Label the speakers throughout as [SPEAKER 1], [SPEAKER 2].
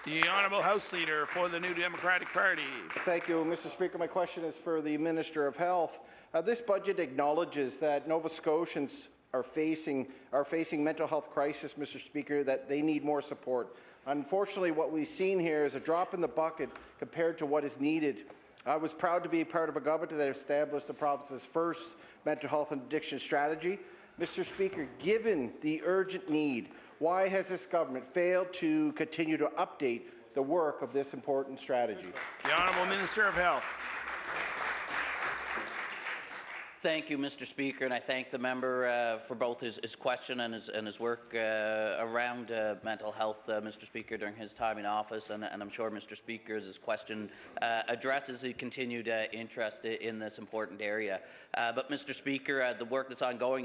[SPEAKER 1] The Honourable House Leader for the New Democratic Party.
[SPEAKER 2] Thank you, Mr. Speaker. My question is for the Minister of Health. This budget acknowledges that Nova Scotians are facing mental health crisis, Mr. Speaker, that they need more support. Unfortunately, what we've seen here is a drop in the bucket compared to what is needed. I was proud to be part of a government that established the province's first mental health and addiction strategy. Mr. Speaker, given the urgent need, why has this government failed to continue to update the work of this important strategy?
[SPEAKER 1] The Honourable Minister of Health.
[SPEAKER 3] Thank you, Mr. Speaker, and I thank the member for both his question and his work around mental health, Mr. Speaker, during his time in office, and I'm sure, Mr. Speaker, his question addresses the continued interest in this important area. But, Mr. Speaker, the work that's ongoing,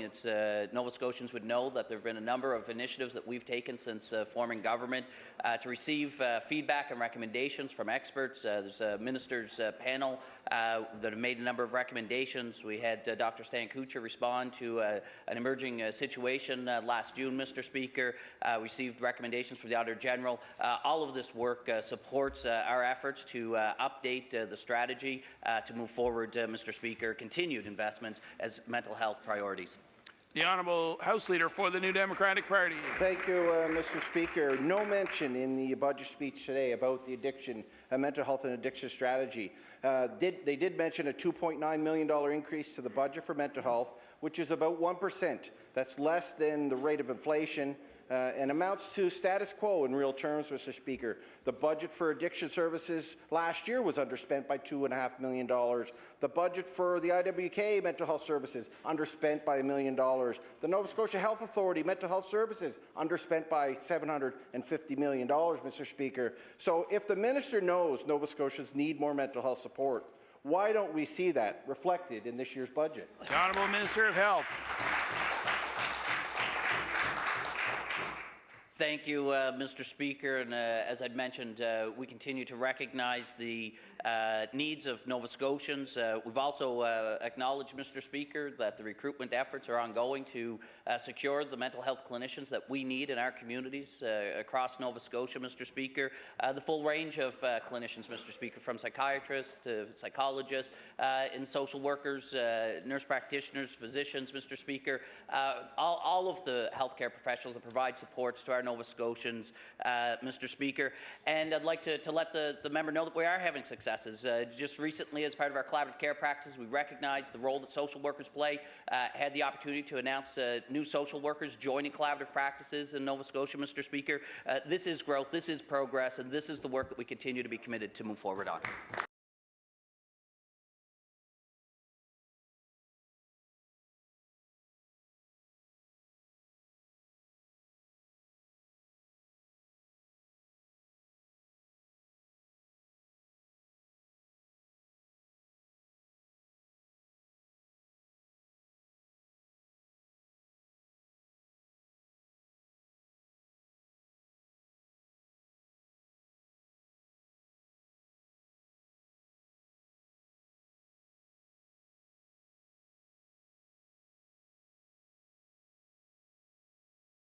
[SPEAKER 3] Nova Scotians would know that there have been a number of initiatives that we've taken since forming government to receive feedback and recommendations from experts. There's a ministers' panel that have made a number of recommendations. We had Dr. Stan Kuchar respond to an emerging situation last June, Mr. Speaker. Received recommendations from the Auditor General. All of this work supports our efforts to update the strategy to move forward, Mr. Speaker, continued investments as mental health priorities.
[SPEAKER 1] The Honourable House Leader for the New Democratic Party.
[SPEAKER 2] Thank you, Mr. Speaker. No mention in the budget speech today about the mental health and addiction strategy. They did mention a $2.9 million increase to the budget for mental health, which is about 1%. That's less than the rate of inflation and amounts to status quo in real terms, Mr. Speaker. The budget for addiction services last year was underspent by $2.5 million. The budget for the IWK mental health services underspent by $1 million. The Nova Scotia Health Authority mental health services underspent by $750 million, Mr. Speaker. So if the minister knows Nova Scotians need more mental health support, why don't we see that reflected in this year's budget?
[SPEAKER 1] The Honourable Minister of Health.
[SPEAKER 3] Thank you, Mr. Speaker. And as I'd mentioned, we continue to recognize the needs of Nova Scotians. We've also acknowledged, Mr. Speaker, that the recruitment efforts are ongoing to secure the mental health clinicians that we need in our communities across Nova Scotia, Mr. Speaker. The full range of clinicians, Mr. Speaker, from psychiatrists to psychologists, and social workers, nurse practitioners, physicians, Mr. Speaker, all of the healthcare professionals that provide supports to our Nova Scotians, Mr. Speaker. And I'd like to let the member know that we are having successes. Just recently, as part of our collaborative care practices, we recognized the role that social workers play. Had the opportunity to announce new social workers joining collaborative practices in Nova Scotia, Mr. Speaker. This is growth, this is progress, and this is the work that we continue to be committed to move forward on.